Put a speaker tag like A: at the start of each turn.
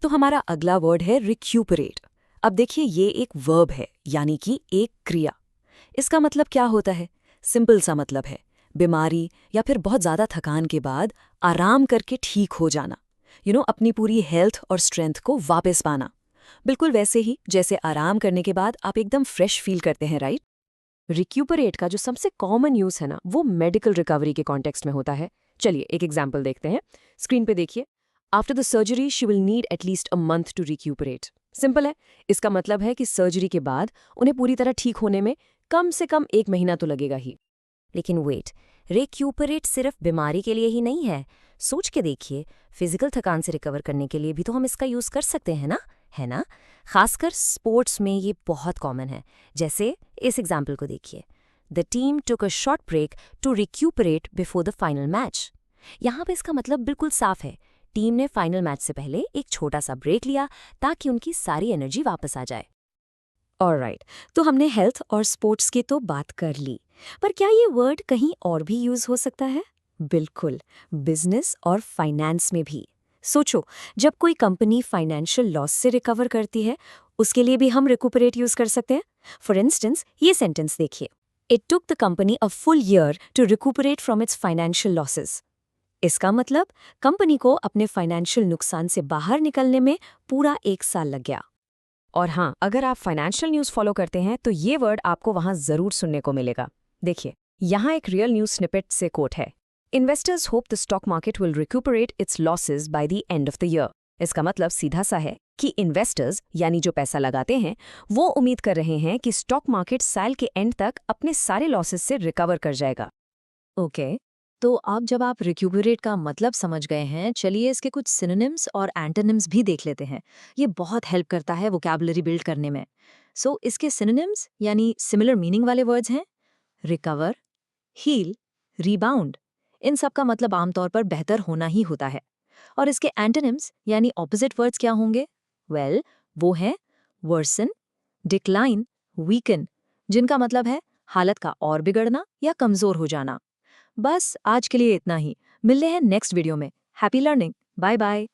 A: तो हमारा अगला वर्ड है रिक्यूपरेट। अब देखिए, ये एक वर्ब है, यानी कि एक क्रिया। इसका मतलब क्या होता है? सिंपल सा मतलब है बीमारी या फिर बहुत ज़्यादा थकान के बाद आराम करके ठीक हो जाना। अपनी पूरी हेल्थ और स्ट्रेंथ को वापस पाना। बिल्कुल वैसे ही जैसे आराम करने के बाद आप एकदम फ्रेश फील करते हैं, राइट?
B: रिक्यूपरेट का जो सबसे कॉमन यूज है ना, वो मेडिकल रिकवरी के कॉन्टेक्स्ट में होता है। चलिए एक एग्जांपल देखते हैं। स्क्रीन पे देखिए। After the surgery she will need at least a month to recuperate. Simple है। इसका मतलब है कि सर्जरी के बाद उन्हें पूरी तरह ठीक होने में कम से कम 1 महीना तो लगेगा ही।
C: लेकिन वेट, रिक्यूपरेट सिर्फ बीमारी के लिए ही नहीं है। सोच के देखिए, फिजिकल थकान से रिकवर करने के लिए भी तो हम इसका यूज कर सकते हैं ना, है ना? खासकर स्पोर्ट्स में ये बहुत कॉमन है। जैसे इस एग्जाम्पल को देखिए। The team took a short break to recuperate before the final match. यहाँ पे इसका मतलब बिल्कुल साफ है। टीम ने फाइनल मैच से पहले एक छोटा सा ब्रेक लिया ताकि उनकी सारी एनर्जी वापस आ जाए।
A: ऑलराइट, तो हमने हेल्थ और स्पोर्ट्स की तो बात कर ली, पर क्या ये वर्ड कहीं और भी यूज हो सकता है? बिल्कुल, बिजनेस और फाइनेंस में भी। सोचो, जब कोई कंपनी फाइनेंशियल लॉस से रिकवर करती है, उसके लिए भी हम रिकूपरेट यूज कर सकते हैं। फॉर इंस्टेंस, ये सेंटेंस देखिए। It took the company a full year to recuperate from its financial losses. इसका मतलब कंपनी को अपने फाइनेंशियल नुकसान से बाहर निकलने में पूरा 1 साल लग गया।
B: और हाँ, अगर आप फाइनेंशियल न्यूज़ फॉलो करते हैं तो ये वर्ड आपको वहाँ ज़रूर सुनने को मिलेगा। देखिए, यहाँ एक रियल न्यूज़ स्निपेट से कोट है। Investors hope the stock market will recuperate its losses by the end of the year. इसका मतलब सीधा सा है कि इन्वेस्टर्स, यानी जो पैसा लगाते हैं, वो उम्मीद कर रहे हैं कि स्टॉक मार्केट साल के एंड तक अपने सारे लॉसेज से रिकवर कर जाएगा।
D: ओके, तो अब जब आप रिक्यूपरेट का मतलब समझ गए हैं, चलिए इसके कुछ सिनोनिम्स और एंटोनिम्स भी देख लेते हैं। ये बहुत हेल्प करता है वोकैबुलरी बिल्ड करने में। इसके सिनोनिम्स यानी सिमिलर मीनिंग वाले वर्ड्स हैं रिकवर, हील, रीबाउंड। इन सब का मतलब आमतौर पर बेहतर होना ही होता है। और इसके एंटोनिम्स यानी ऑपोजिट वर्ड्स क्या होंगे? वेल, वो हैं वर्सन, डिक्लाइन, वीकन, जिनका मतलब है हालत का और बिगड़ना या कमजोर हो जाना। बस आज के लिए इतना ही। मिलते हैं नेक्स्ट वीडियो में। Happy learning. Bye bye.